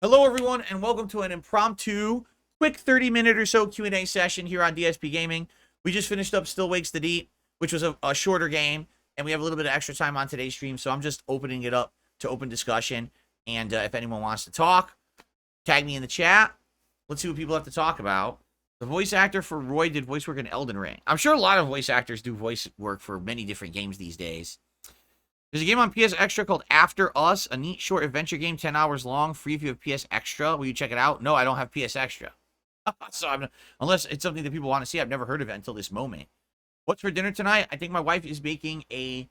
Hello, everyone, and welcome to an impromptu, quick 30-minute or so Q&A session here on DSPGaming. We just finished up Still Wakes the Deep, which was a shorter game, and we have a little bit of extra time on today's stream, so I'm just opening it up to open discussion. And if anyone wants to talk, tag me in the chat. Let's see what people have to talk about. The voice actor for Roy did voice work in Elden Ring. I'm sure a lot of voice actors do voice work for many different games these days. There's a game on PS Extra called After Us, a neat short adventure game, 10 hours long, free if you have PS Extra. Will you check it out? No, I don't have PS Extra. So unless it's something that people want to see, I've never heard of it until this moment. What's for dinner tonight? I think my wife is making a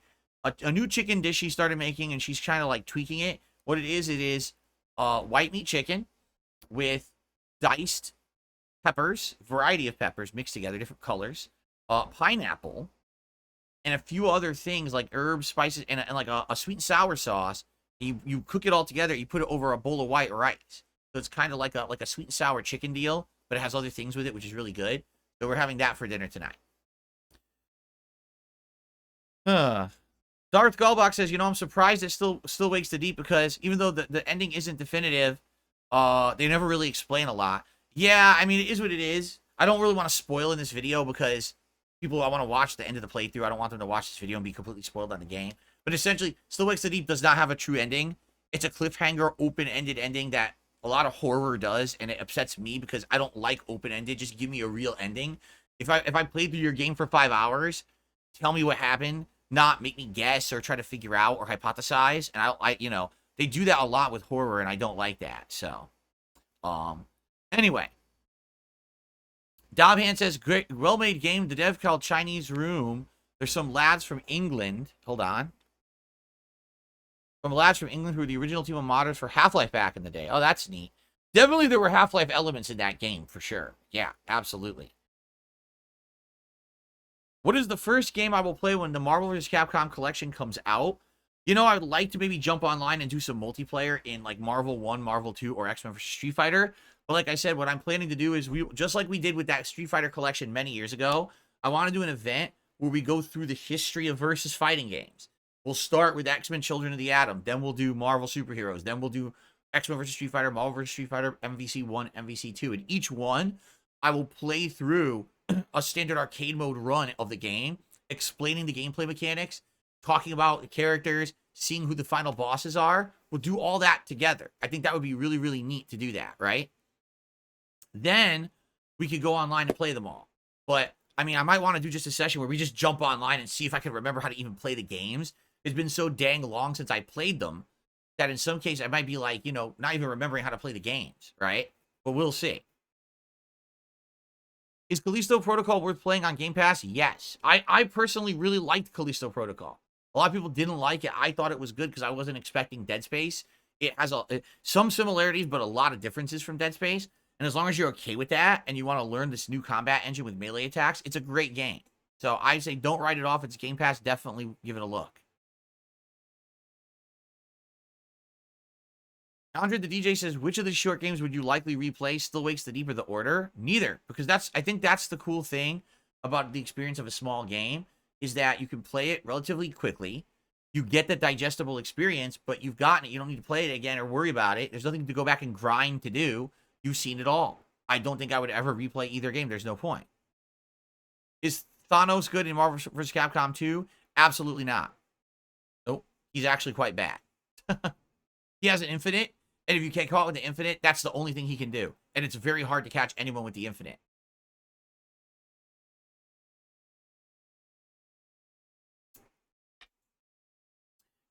new chicken dish she started making, and she's kind of like tweaking it. What it is white meat chicken with diced peppers, variety of peppers mixed together, different colors, pineapple, and a few other things like herbs, spices, and like a sweet and sour sauce. You cook it all together. You put it over a bowl of white rice. So it's kind of like a sweet and sour chicken deal, but it has other things with it, which is really good. So we're having that for dinner tonight. Darth Gulbach says, I'm surprised it still Wakes the Deep because even though the ending isn't definitive, they never really explain a lot. Yeah, I mean, it is what it is. I don't really want to spoil in this video because I want to watch the end of the playthrough. I don't want them to watch this video and be completely spoiled on the game. But essentially, Still Wakes the Deep does not have a true ending. It's a cliffhanger, open-ended ending that a lot of horror does, and it upsets me because I don't like open-ended. Just give me a real ending. If I played through your game for 5 hours, tell me what happened, not make me guess or try to figure out or hypothesize. And they do that a lot with horror, and I don't like that. So, anyway. Dobhan says, great, well-made game. The dev called Chinese Room. There's some lads from England. Hold on. Some lads from England who were the original team of modders for Half-Life back in the day. Oh, that's neat. Definitely there were Half-Life elements in that game, for sure. Yeah, absolutely. What is the first game I will play when the Marvel vs. Capcom Collection comes out? I would like to maybe jump online and do some multiplayer in like Marvel 1, Marvel 2, or X-Men vs. Street Fighter. But like I said, what I'm planning to do is just like we did with that Street Fighter collection many years ago, I want to do an event where we go through the history of versus fighting games. We'll start with X-Men Children of the Atom. Then we'll do Marvel Superheroes. Then we'll do X-Men vs. Street Fighter, Marvel vs. Street Fighter, MVC 1, MVC 2. And each one, I will play through a standard arcade mode run of the game, explaining the gameplay mechanics, talking about the characters, seeing who the final bosses are. We'll do all that together. I think that would be really, really neat to do that, right? Then we could go online and play them all. But, I mean, I might want to do just a session where we just jump online and see if I can remember how to even play the games. It's been so dang long since I played them that in some case I might be like, not even remembering how to play the games, right? But we'll see. Is Kalisto Protocol worth playing on Game Pass? Yes. I personally really liked Kalisto Protocol. A lot of people didn't like it. I thought it was good because I wasn't expecting Dead Space. It has some similarities, but a lot of differences from Dead Space. And as long as you're okay with that and you want to learn this new combat engine with melee attacks, it's a great game. So I say don't write it off. It's Game Pass. Definitely give it a look. Andre the DJ says, which of the short games would you likely replay? Still Wakes the Deep or The Order? Neither, because I think that's the cool thing about the experience of a small game is that you can play it relatively quickly. You get the digestible experience, but you've gotten it. You don't need to play it again or worry about it. There's nothing to go back and grind to do. You've seen it all. I don't think I would ever replay either game. There's no point. Is Thanos good in Marvel vs. Capcom 2? Absolutely not. Nope. He's actually quite bad. He has an infinite, and if you can't call it with the infinite, that's the only thing he can do. And it's very hard to catch anyone with the infinite.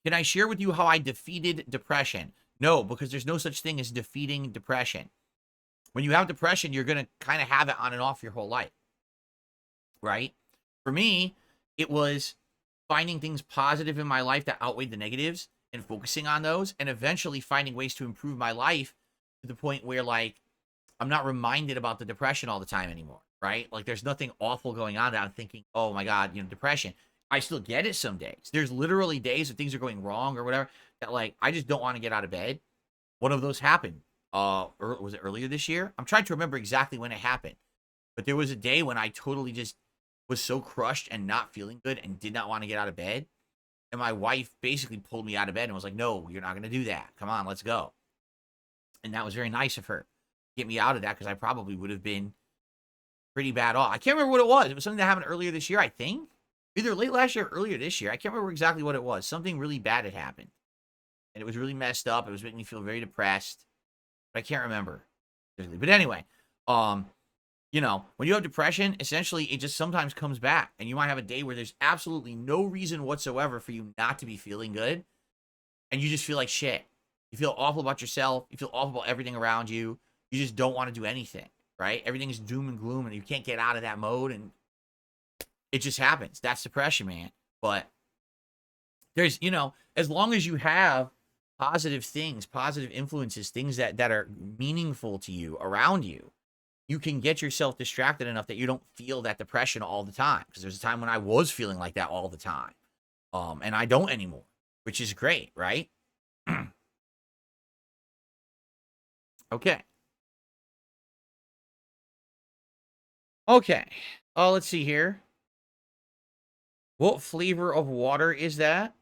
Can I share with you how I defeated depression? No, because there's no such thing as defeating depression. When you have depression, you're going to kind of have it on and off your whole life, right? For me, it was finding things positive in my life that outweighed the negatives and focusing on those and eventually finding ways to improve my life to the point where, like, I'm not reminded about the depression all the time anymore, right? Like, there's nothing awful going on that I'm thinking, oh, my God, depression. I still get it some days. There's literally days that things are going wrong or whatever that, like, I just don't want to get out of bed. One of those happened. Was it earlier this year? I'm trying to remember exactly when it happened. But there was a day when I totally just was so crushed and not feeling good and did not want to get out of bed. And my wife basically pulled me out of bed and was like, no, you're not going to do that. Come on, let's go. And that was very nice of her to get me out of that, because I probably would have been pretty bad off. I can't remember what it was. It was something that happened earlier this year, I think. Either late last year or earlier this year. I can't remember exactly what it was. Something really bad had happened. And it was really messed up. It was making me feel very depressed. But I can't remember. But anyway, you know, when you have depression, essentially it just sometimes comes back. And you might have a day where there's absolutely no reason whatsoever for you not to be feeling good. And you just feel like shit. You feel awful about yourself. You feel awful about everything around you. You just don't want to do anything, right? Everything is doom and gloom, and you can't get out of that mode. And it just happens. That's depression, man. But there's, you know, as long as you have positive things, positive influences, things that are meaningful to you around you, you can get yourself distracted enough that you don't feel that depression all the time. Because there's a time when I was feeling like that all the time. And I don't anymore, which is great, right? Okay. Okay. Let's see here. What flavor of water is that?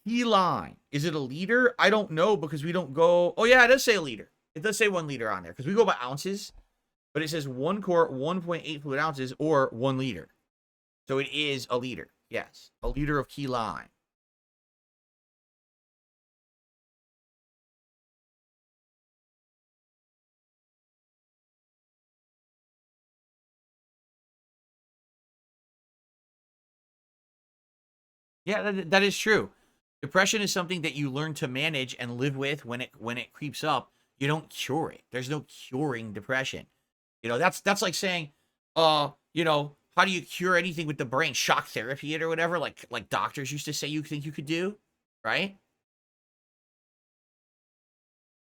Key lime. Is it a liter? I don't know, because we don't go... Oh, yeah, it does say a liter. It does say 1 liter on there, because we go by ounces. But it says 1 quart, 1.8 fluid ounces, or 1 liter. So it is a liter. Yes. A liter of key lime. Yeah, that is true. Depression is something that you learn to manage and live with when it creeps up. You don't cure it. There's no curing depression. You know, that's like saying, you know, how do you cure anything with the brain? Shock therapy it or whatever, like doctors used to say you think you could do, right?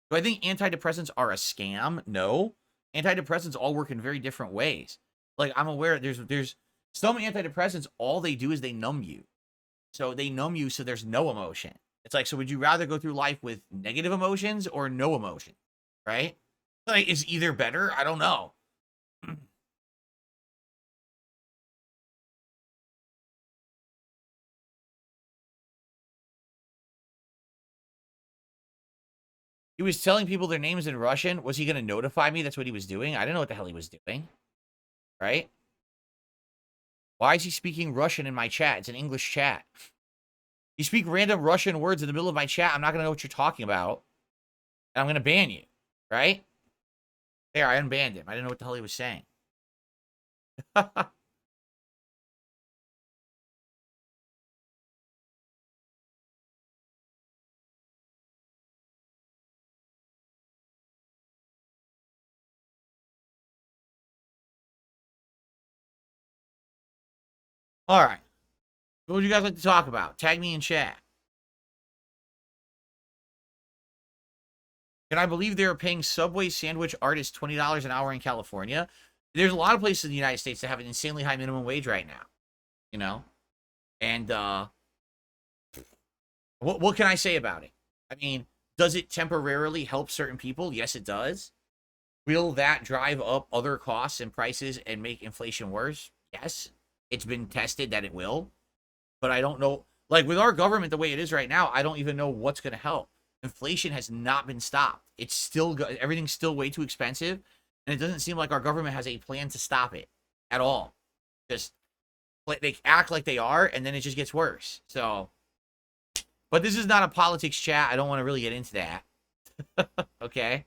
Do I think antidepressants are a scam? No. Antidepressants all work in very different ways. Like, I'm aware there's some antidepressants, all they do is they numb you. So they numb you so there's no emotion. It's like, so would you rather go through life with negative emotions or no emotion? Right? Like, is either better? I don't know. He was telling people their names in Russian. Was he going to notify me that's what he was doing? I didn't know what the hell he was doing. Right? Why is he speaking Russian in my chat? It's an English chat. You speak random Russian words in the middle of my chat, I'm not going to know what you're talking about. And I'm going to ban you. Right? There, I unbanned him. I didn't know what the hell he was saying. All right. What would you guys like to talk about? Tag me in chat. Can I believe they're paying Subway sandwich artists $20 an hour in California? There's a lot of places in the United States that have an insanely high minimum wage right now. You know? And what can I say about it? I mean, does it temporarily help certain people? Yes, it does. Will that drive up other costs and prices and make inflation worse? Yes. It's been tested that it will. But I don't know. Like, with our government the way it is right now, I don't even know what's going to help. Inflation has not been stopped. It's still everything's still way too expensive, and it doesn't seem like our government has a plan to stop it at all. Just they act like they are, and then it just gets worse. So, but this is not a politics chat. I don't want to really get into that. Okay.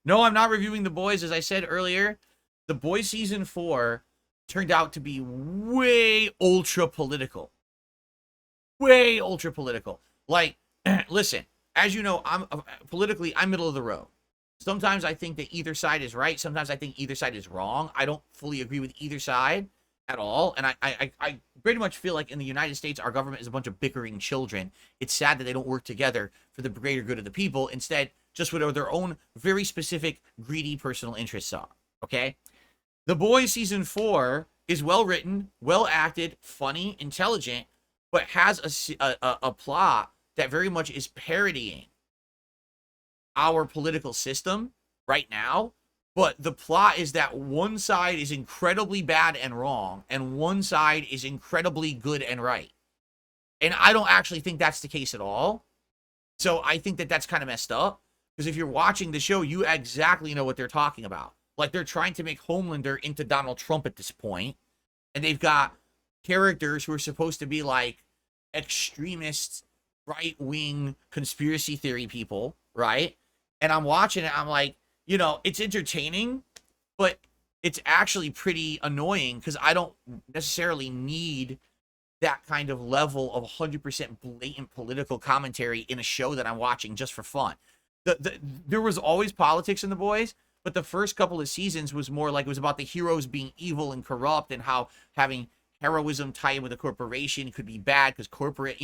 No, I'm not reviewing The Boys. As I said earlier, The Boys season 4 turned out to be way ultra political. Way ultra political. Like, listen, as you know, I'm middle of the road. Sometimes I think that either side is right. Sometimes I think either side is wrong. I don't fully agree with either side at all. And I pretty much feel like in the United States, our government is a bunch of bickering children. It's sad that they don't work together for the greater good of the people. Instead, just whatever their own very specific, greedy personal interests are. Okay? The Boys season 4 is well written, well acted, funny, intelligent, but has a plot that very much is parodying our political system right now. But the plot is that one side is incredibly bad and wrong, and one side is incredibly good and right. And I don't actually think that's the case at all. So I think that that's kind of messed up. Because if you're watching the show, you exactly know what they're talking about. Like, they're trying to make Homelander into Donald Trump at this point. And they've got characters who are supposed to be like extremist, right-wing conspiracy theory people, right? And I'm watching it, I'm like, it's entertaining, but it's actually pretty annoying because I don't necessarily need that kind of level of 100% blatant political commentary in a show that I'm watching just for fun. There was always politics in The Boys, but the first couple of seasons was more like it was about the heroes being evil and corrupt and how having heroism tied in with a corporation could be bad because corporate,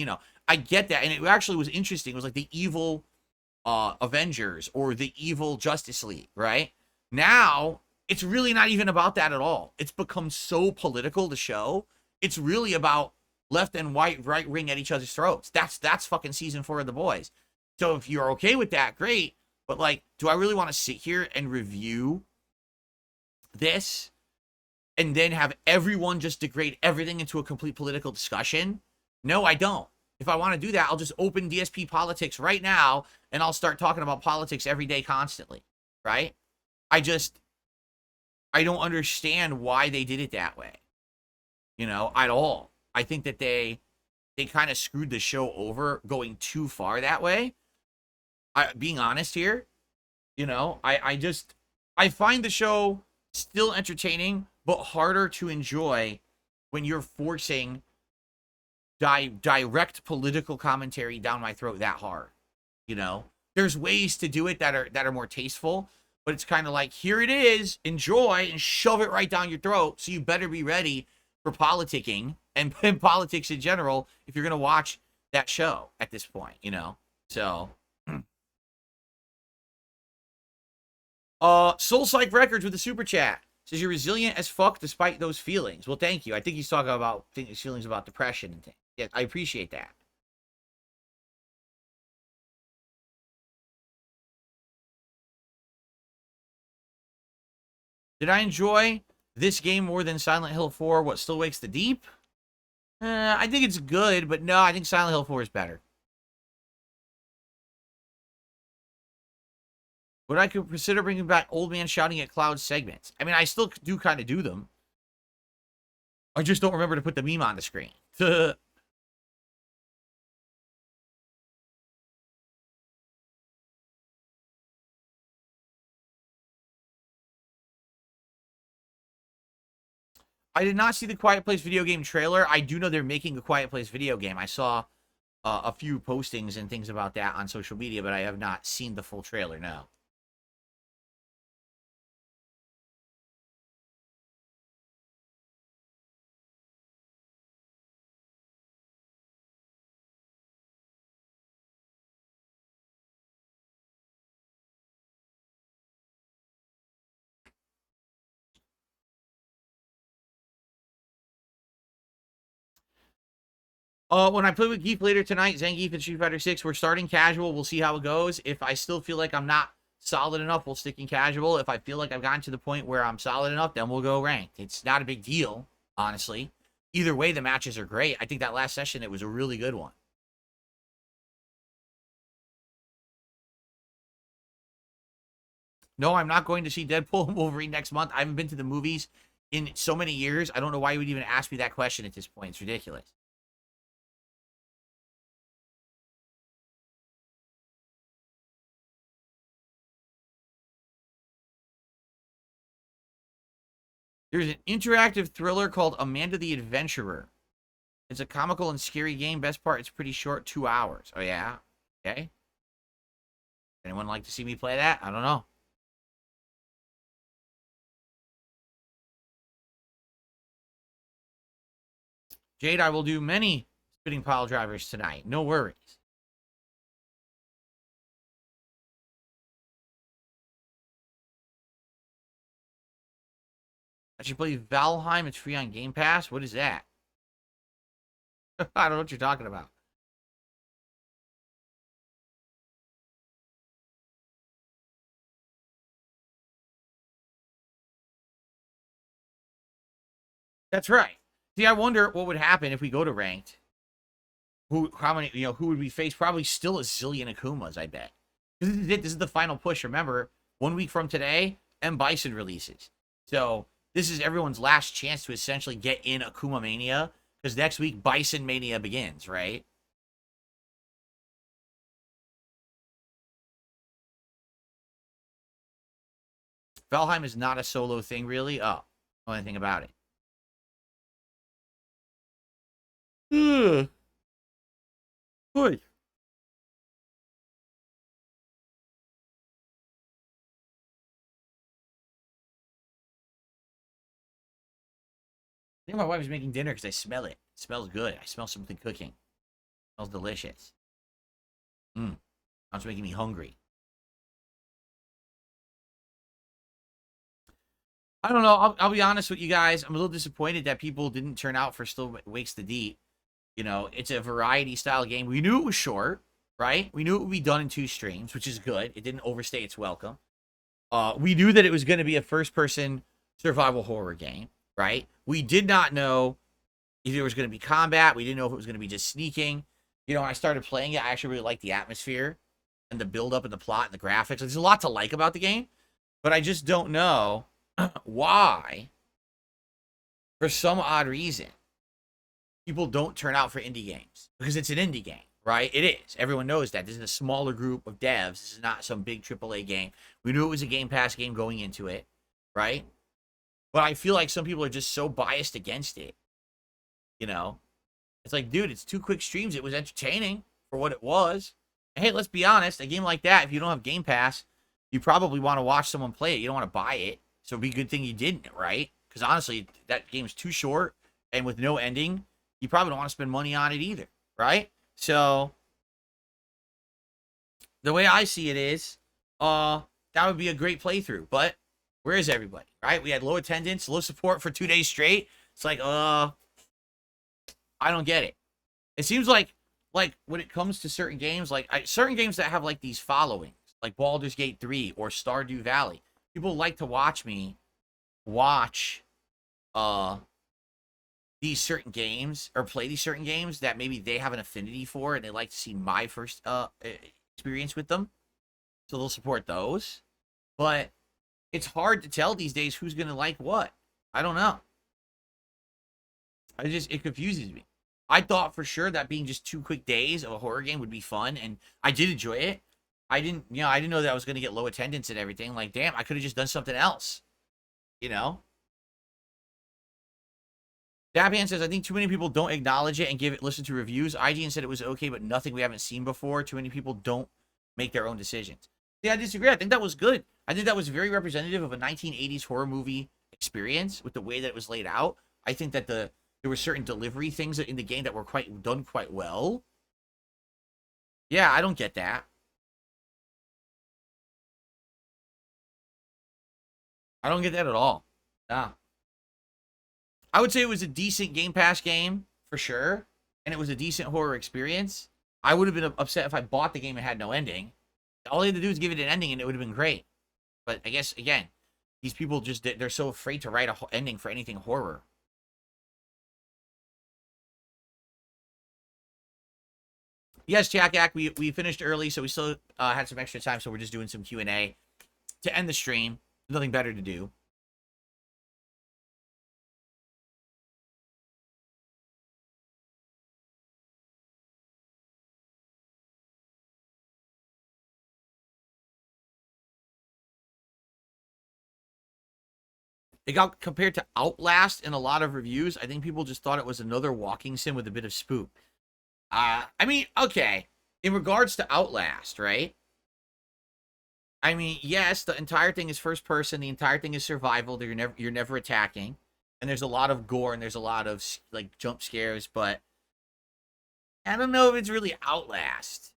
I get that. And it actually was interesting. It was like the evil Avengers or the evil Justice League, right? Now, it's really not even about that at all. It's become so political, the show. It's really about left and right ring at each other's throats. That's fucking season 4 of The Boys. So if you're okay with that, great. But like, do I really want to sit here and review this and then have everyone just degrade everything into a complete political discussion? No, I don't. If I want to do that, I'll just open DSP Politics right now and I'll start talking about politics every day constantly, right? I don't understand why they did it that way, at all. I think that they kind of screwed the show over going too far that way. Being honest here, I find the show still entertaining, but harder to enjoy when you're forcing direct political commentary down my throat that hard. There's ways to do it that are more tasteful, but it's kind of like, here it is, enjoy, and shove it right down your throat. So you better be ready for politicking and politics in general if you're gonna watch that show at this point. So. Soul Psych Records with a super chat says you're resilient as fuck despite those feelings. Well, thank you. I think he's talking about his feelings about depression and things. Yeah, I appreciate that. Did I enjoy this game more than Silent Hill 4? What Still Wakes the Deep? I think it's good, but no, I think Silent Hill 4 is better. Would I consider bringing back Old Man Shouting at Clouds segments? I mean, I still do kind of do them. I just don't remember to put the meme on the screen. I did not see the Quiet Place video game trailer. I do know they're making a Quiet Place video game. I saw a few postings and things about that on social media, but I have not seen the full trailer, no. When I play with Geef later tonight, Zangief and Street Fighter 6, we're starting casual. We'll see how it goes. If I still feel like I'm not solid enough, we'll stick in casual. If I feel like I've gotten to the point where I'm solid enough, then we'll go ranked. It's not a big deal, honestly. Either way, the matches are great. I think that last session, it was a really good one. No, I'm not going to see Deadpool and Wolverine next month. I haven't been to the movies in so many years. I don't know why you would even ask me that question at this point. It's ridiculous. There's an interactive thriller called Amanda the Adventurer. It's a comical and scary game. Best part, it's pretty short, 2 hours. Oh, yeah? Okay. Anyone like to see me play that? I don't know. Jade, I will do many spitting pile drivers tonight. No worries. I should play Valheim. It's free on Game Pass. What is that? I don't know what you're talking about. That's right. See, I wonder what would happen if we go to ranked. how many, who would we face? Probably still a zillion Akumas, I bet. This is it. This is the final push. Remember, 1 week from today, M. Bison releases. So this is everyone's last chance to essentially get in Akuma Mania, because next week Bison Mania begins, right? Valheim is not a solo thing, really. Oh, know anything about it. Good. I think my wife is making dinner because I smell it. It smells good. I smell something cooking. It smells delicious. Now it's making me hungry. I don't know. I'll be honest with you guys. I'm a little disappointed that people didn't turn out for Still Wakes the Deep. It's a variety style game. We knew it was short, right? We knew it would be done in 2 streams, which is good. It didn't overstay its welcome. We knew that it was going to be a first-person survival horror game, right? We did not know if there was going to be combat. We didn't know if it was going to be just sneaking. When I started playing it, I actually really liked the atmosphere and the build-up and the plot and the graphics. There's a lot to like about the game, but I just don't know why, for some odd reason, people don't turn out for indie games, because it's an indie game, right? It is. Everyone knows that. This is a smaller group of devs. This is not some big AAA game. We knew it was a Game Pass game going into it, right? But I feel like some people are just so biased against it. It's like, dude, it's 2 quick streams. It was entertaining for what it was. And hey, let's be honest. A game like that, if you don't have Game Pass, you probably want to watch someone play it. You don't want to buy it. So it'd be a good thing you didn't, right? Because honestly, that game's too short, and with no ending, you probably don't want to spend money on it either, right? So the way I see it is, that would be a great playthrough. But where is everybody, right? We had low attendance, low support for 2 days straight. It's like, I don't get it. It seems like when it comes to certain games, certain games that have like these followings, like Baldur's Gate 3 or Stardew Valley, people like to watch me watch these certain games or play these certain games that maybe they have an affinity for, and they like to see my first experience with them, so they'll support those. But it's hard to tell these days who's gonna like what. I don't know. It confuses me. I thought for sure that being just 2 quick days of a horror game would be fun, and I did enjoy it. I didn't know that I was gonna get low attendance and everything. Like, damn, I could have just done something else. Dabian says, I think too many people don't acknowledge it and listen to reviews. IGN said it was okay, but nothing we haven't seen before. Too many people don't make their own decisions. Yeah, I disagree. I think that was good. I think that was very representative of a 1980s horror movie experience with the way that it was laid out. I think that there were certain delivery things in the game that were done quite well. Yeah, I don't get that. I don't get that at all. Nah. I would say it was a decent Game Pass game, for sure, and it was a decent horror experience. I would have been upset if I bought the game and had no ending. All they had to do is give it an ending, and it would have been great. But I guess, again, these people they're so afraid to write an ending for anything horror. Yes, Jack, we finished early, so we still had some extra time, so we're just doing some Q&A to end the stream. Nothing better to do. It got compared to Outlast in a lot of reviews. I think people just thought it was another walking sim with a bit of spook. I mean, okay. In regards to Outlast, right? I mean, yes, the entire thing is first person. The entire thing is survival. You're never attacking, and there's a lot of gore and there's a lot of like jump scares. But I don't know if it's really Outlast.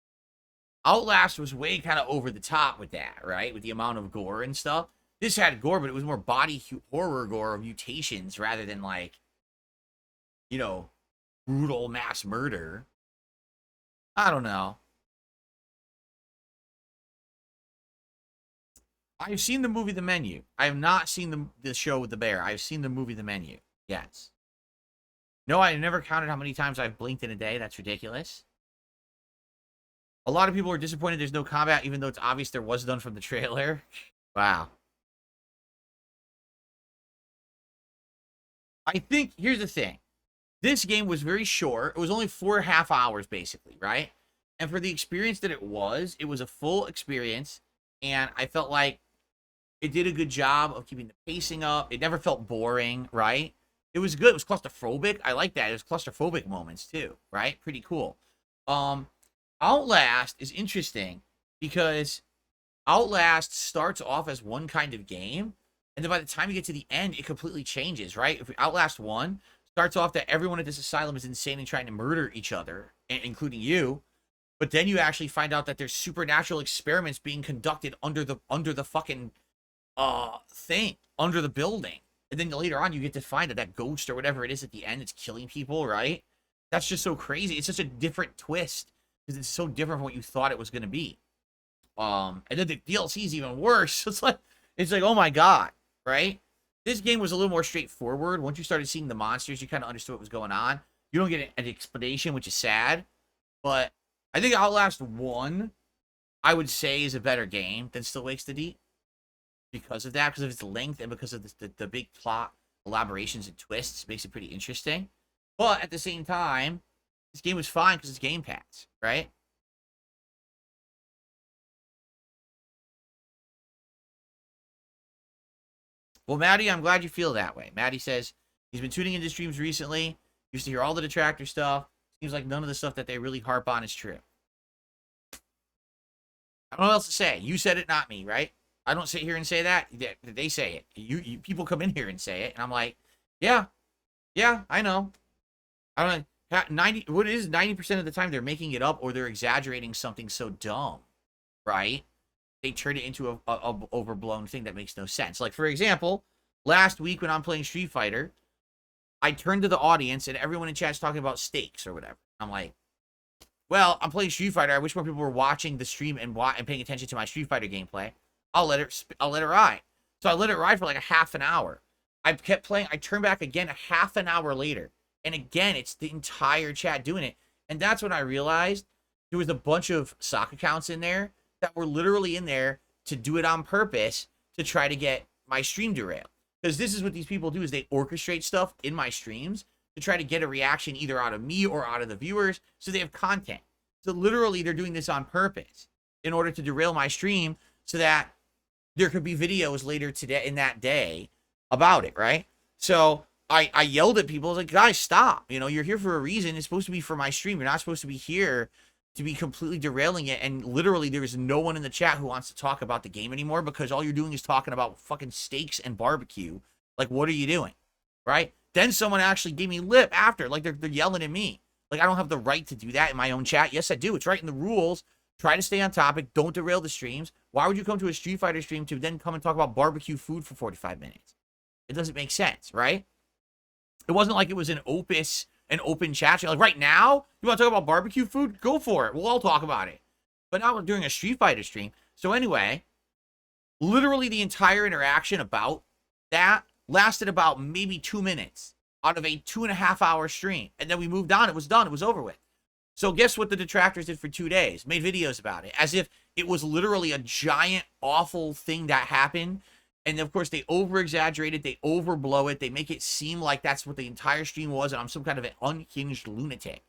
Outlast was way kind of over the top with that, right? With the amount of gore and stuff. This had gore, but it was more body horror gore or mutations rather than like, brutal mass murder. I don't know. I've seen the movie The Menu. I have not seen the show with the bear. I've seen the movie The Menu. Yes. No, I never counted how many times I've blinked in a day. That's ridiculous. A lot of people are disappointed there's no combat, even though it's obvious there was none from the trailer. Wow. I think, here's the thing. This game was very short. It was only 4.5 hours, basically, right? And for the experience that it was a full experience. And I felt like it did a good job of keeping the pacing up. It never felt boring, right? It was good. It was claustrophobic. I like that. It was claustrophobic moments, too, right? Pretty cool. Outlast is interesting because Outlast starts off as one kind of game, and then by the time you get to the end, it completely changes, right? If Outlast 1 starts off that everyone at this asylum is insane and trying to murder each other, including you, but then you actually find out that there's supernatural experiments being conducted under the fucking thing, under the building. And then later on, you get to find that ghost or whatever it is at the end, it's killing people, right? That's just so crazy. It's such a different twist because it's so different from what you thought it was going to be. And then the DLC is even worse. It's like, oh my god, right? This game was a little more straightforward. Once you started seeing the monsters, you kind of understood what was going on. You don't get an explanation, which is sad. But I think Outlast 1, I would say, is a better game than Still Wakes the Deep. Because of that, because of its length, and because of the big plot elaborations and twists, makes it pretty interesting. But at the same time, this game was fine because it's Game Pass, right? Well, Maddie, I'm glad you feel that way. Maddie says he's been tuning into streams recently. Used to hear all the detractor stuff. Seems like none of the stuff that they really harp on is true. I don't know what else to say. You said it, not me, right? I don't sit here and say that. They say it. You people come in here and say it, and I'm like, yeah, I know. I don't know. 90% of the time they're making it up or they're exaggerating something so dumb, right? They turn it into a overblown thing that makes no sense. Like, for example, last week when I'm playing Street Fighter, I turned to the audience and everyone in chat's talking about stakes or whatever. I'm like, well, I'm playing Street Fighter. I wish more people were watching the stream and paying attention to my Street Fighter gameplay. I'll let it ride. So I let it ride for like a half an hour. I kept playing. I turned back again a half an hour later. And again, it's the entire chat doing it. And that's when I realized there was a bunch of sock accounts in there that were literally in there to do it on purpose to try to get my stream derailed. Because this is what these people do, is they orchestrate stuff in my streams to try to get a reaction either out of me or out of the viewers so they have content. So literally they're doing this on purpose in order to derail my stream so that there could be videos later today in that day about it, right? So I yelled at people. I was like, guys, stop. You know, you're here for a reason. It's supposed to be for my stream. You're not supposed to be here to be completely derailing it. And literally, there is no one in the chat who wants to talk about the game anymore because all you're doing is talking about fucking steaks and barbecue. Like, what are you doing? Right? Then someone actually gave me lip after. Like, they're yelling at me. Like, I don't have the right to do that in my own chat. Yes, I do. It's right in the rules. Try to stay on topic. Don't derail the streams. Why would you come to a Street Fighter stream to then come and talk about barbecue food for 45 minutes? It doesn't make sense, right? It wasn't like it was an open chat. Like, right now, you want to talk about barbecue food? Go for it. We'll all talk about it. But now we're doing a Street Fighter stream. So anyway, literally the entire interaction about that lasted about maybe 2 minutes out of a 2.5 hour stream. And then we moved on. It was done. It was over with. So guess what the detractors did for 2 days? Made videos about it. As if it was literally a giant, awful thing that happened. And of course, they over-exaggerate it. They overblow it. They make it seem like that's what the entire stream was, and I'm some kind of an unhinged lunatic.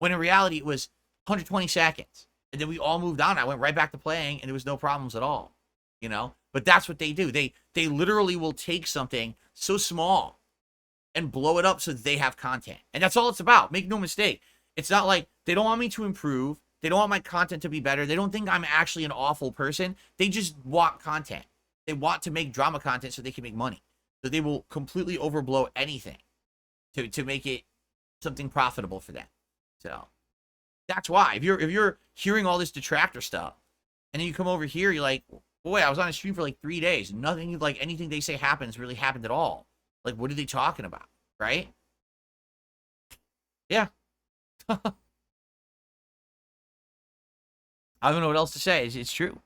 When in reality, it was 120 seconds. And then we all moved on. I went right back to playing, and there was no problems at all. You know? But that's what they do. They literally will take something so small and blow it up so that they have content. And that's all it's about. Make no mistake. It's not like they don't want me to improve. They don't want my content to be better. They don't think I'm actually an awful person. They just want content. They want to make drama content so they can make money. So they will completely overblow anything to make it something profitable for them. So that's why. If you're hearing all this detractor stuff, and then you come over here, you're like, boy, I was on a stream for like 3 days. Nothing like anything they say happens really happened at all. Like, what are they talking about? Right? Yeah. I don't know what else to say. It's true.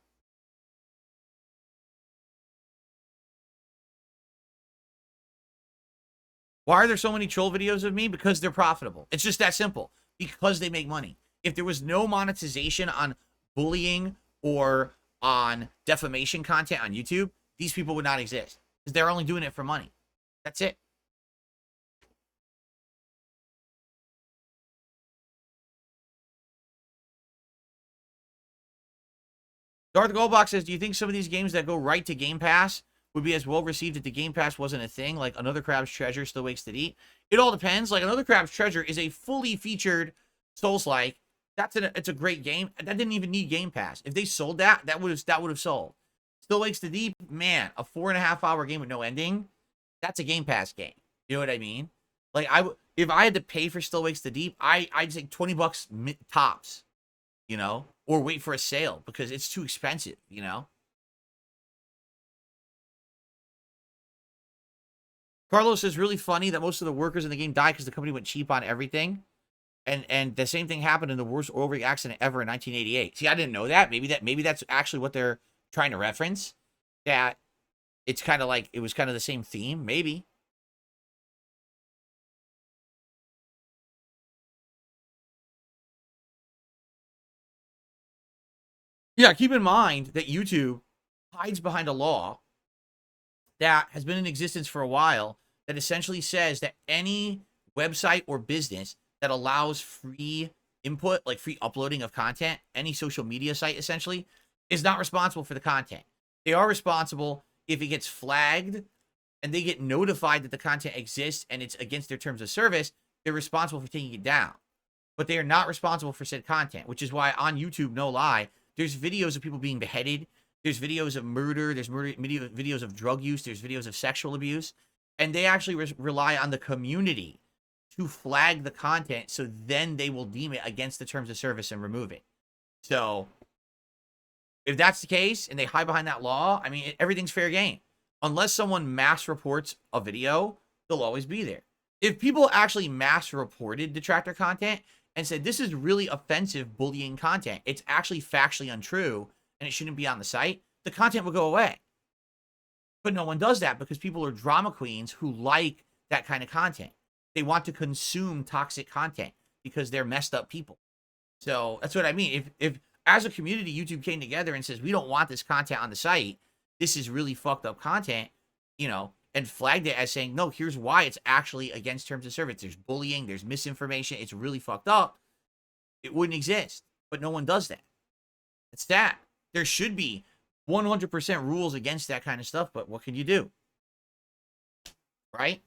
Why are there so many troll videos of me? Because they're profitable. It's just that simple. Because they make money. If there was no monetization on bullying or on defamation content on YouTube, these people would not exist. Because they're only doing it for money. That's it. Darth Goldbox says, do you think some of these games that go right to Game Pass would be as well received if the Game Pass wasn't a thing? Like Another Crab's Treasure, Still Wakes to Eat? It all depends. Like Another Crab's Treasure is a fully featured Souls-like. It's a great game. That didn't even need Game Pass. If they sold that, that would have sold. Still Wakes to Deep, man, a 4.5-hour game with no ending. That's a Game Pass game. You know what I mean? Like if I had to pay for Still Wakes to Deep, I'd say $20 tops. You know, or wait for a sale because it's too expensive, you know? Carlos says, really funny that most of the workers in the game died because the company went cheap on everything. And the same thing happened in the worst oil rig accident ever in 1988. See, I didn't know that. Maybe that's actually what they're trying to reference. That it's kind of like, it was kind of the same theme, maybe. Yeah, keep in mind that YouTube hides behind a law that has been in existence for a while that essentially says that any website or business that allows free input, like free uploading of content, any social media site essentially, is not responsible for the content. They are responsible if it gets flagged and they get notified that the content exists and it's against their terms of service. They're responsible for taking it down. But they are not responsible for said content, which is why on YouTube, no lie, there's videos of people being beheaded. There's videos of murder. There's videos of drug use. There's videos of sexual abuse. And they actually rely on the community to flag the content so then they will deem it against the terms of service and remove it. So if that's the case and they hide behind that law, I mean, everything's fair game. Unless someone mass reports a video, they'll always be there. If people actually mass reported detractor content and said, this is really offensive bullying content, it's actually factually untrue, and it shouldn't be on the site, the content will go away. But no one does that because people are drama queens who like that kind of content. They want to consume toxic content because they're messed up people. So that's what I mean. If as a community, YouTube came together and says, we don't want this content on the site, this is really fucked up content, you know, and flagged it as saying, no, here's why it's actually against terms of service. There's bullying, there's misinformation, it's really fucked up. It wouldn't exist, but no one does that. It's that. There should be 100% rules against that kind of stuff, but what can you do? Right?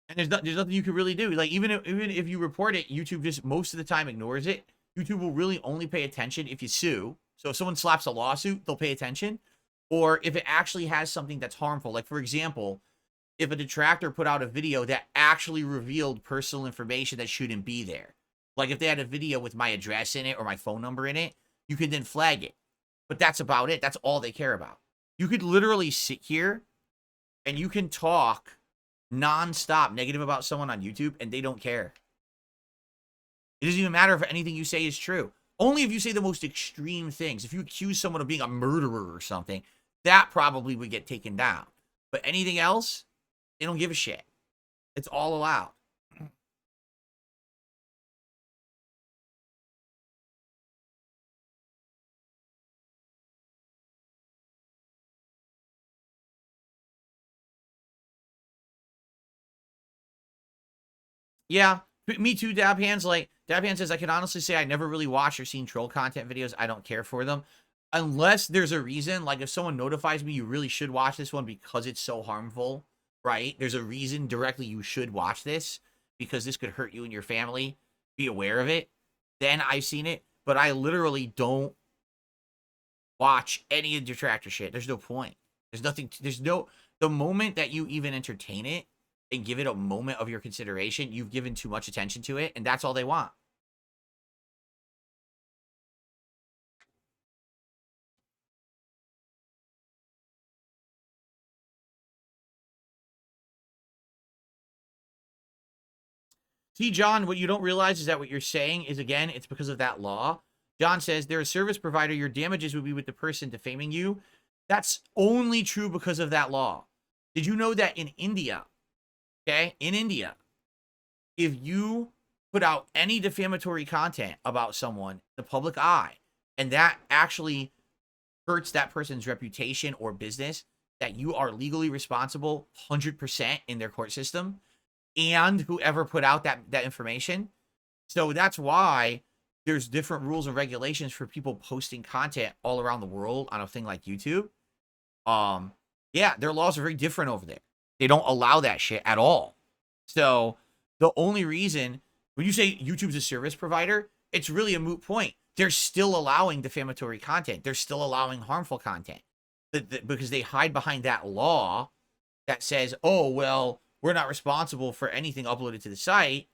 And there's nothing you can really do. Like, even if you report it, YouTube just most of the time ignores it. YouTube will really only pay attention if you sue. So if someone slaps a lawsuit, they'll pay attention. Or if it actually has something that's harmful. Like, for example, if a detractor put out a video that actually revealed personal information that shouldn't be there. Like, if they had a video with my address in it or my phone number in it, you can then flag it. But that's about it. That's all they care about. You could literally sit here and you can talk nonstop negative about someone on YouTube and they don't care. It doesn't even matter if anything you say is true. Only if you say the most extreme things. If you accuse someone of being a murderer or something, that probably would get taken down. But anything else, they don't give a shit. It's all allowed. Yeah, me too, Dab Hands. Like, Dab Hands says, I can honestly say I never really watched or seen troll content videos. I don't care for them. Unless there's a reason, like if someone notifies me, you really should watch this one because it's so harmful, right? There's a reason directly you should watch this because this could hurt you and your family. Be aware of it. Then I've seen it, but I literally don't watch any of the detractor shit. There's no point. There's nothing, the moment that you even entertain it and give it a moment of your consideration, you've given too much attention to it, and that's all they want. See, John, what you don't realize is that what you're saying is, again, it's because of that law. John says, they're a service provider. Your damages would be with the person defaming you. That's only true because of that law. Did you know that in India, okay, in India, if you put out any defamatory content about someone, the public eye, and that actually hurts that person's reputation or business, that you are legally responsible 100% in their court system and whoever put out that information. So that's why there's different rules and regulations for people posting content all around the world on a thing like YouTube. Yeah, their laws are very different over there. They don't allow that shit at all. So the only reason when you say YouTube's a service provider, it's really a moot point. They're still allowing defamatory content. They're still allowing harmful content because they hide behind that law that says, oh, well, we're not responsible for anything uploaded to the site.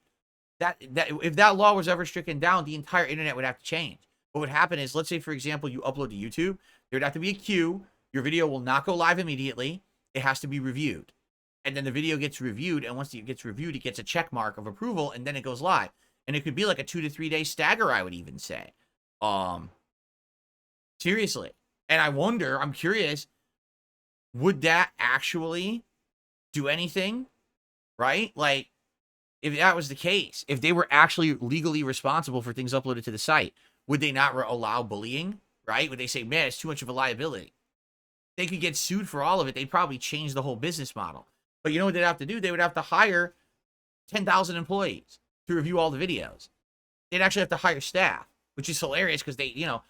That if that law was ever stricken down, the entire internet would have to change. What would happen is, let's say, for example, you upload to YouTube. There would have to be a queue. Your video will not go live immediately. It has to be reviewed. And then the video gets reviewed. And once it gets reviewed, it gets a check mark of approval. And then it goes live. And it could be like a 2 to 3 day stagger, I would even say. Seriously. And I wonder, I'm curious, would that actually do anything? Right? Like, if that was the case, if they were actually legally responsible for things uploaded to the site, would they not allow bullying? Right? Would they say, man, it's too much of a liability? They could get sued for all of it. They'd probably change the whole business model. But you know what they'd have to do? They would have to hire 10,000 employees to review all the videos. They'd actually have to hire staff, which is hilarious because they, you know,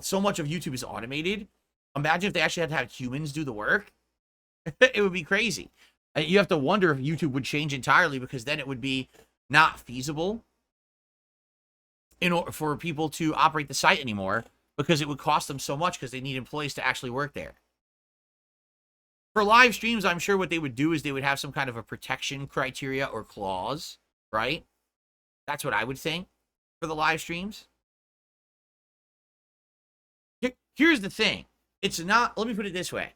so much of YouTube is automated. Imagine if they actually had to have humans do the work. It would be crazy. You have to wonder if YouTube would change entirely, because then it would be not feasible in order for people to operate the site anymore, because it would cost them so much because they need employees to actually work there. For live streams, I'm sure what they would do is they would have some kind of a protection criteria or clause, right? That's what I would think for the live streams. Here's the thing. It's not, let me put it this way.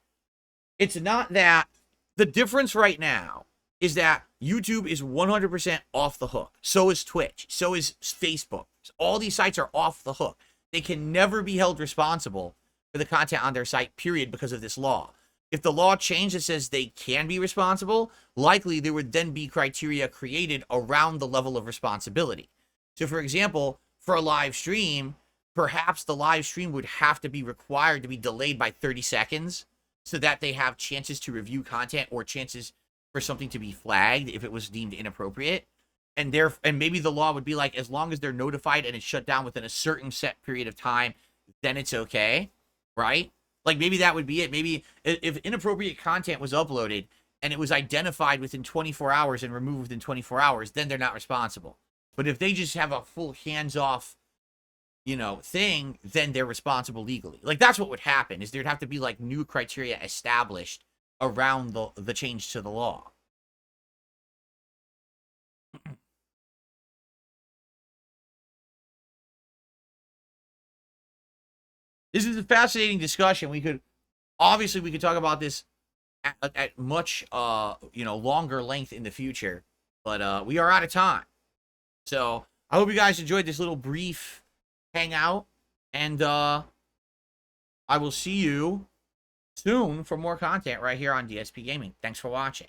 It's not that the difference right now is that YouTube is 100% off the hook. So is Twitch. So is Facebook. All these sites are off the hook. They can never be held responsible for the content on their site, period, because of this law. If the law changed that says they can be responsible, likely there would then be criteria created around the level of responsibility. So, for example, for a live stream, perhaps the live stream would have to be required to be delayed by 30 seconds so that they have chances to review content or chances for something to be flagged if it was deemed inappropriate. And maybe the law would be like, as long as they're notified and it's shut down within a certain set period of time, then it's okay, right? Like, maybe that would be it. Maybe if inappropriate content was uploaded and it was identified within 24 hours and removed within 24 hours, then they're not responsible. But if they just have a full hands-off, you know, thing, then they're responsible legally. Like, that's what would happen, is there'd have to be, like, new criteria established around the change to the law. This is a fascinating discussion. We could talk about this at much, you know, longer length in the future, but we are out of time. So I hope you guys enjoyed this little brief hangout, and I will see you soon for more content right here on DSP Gaming. Thanks for watching.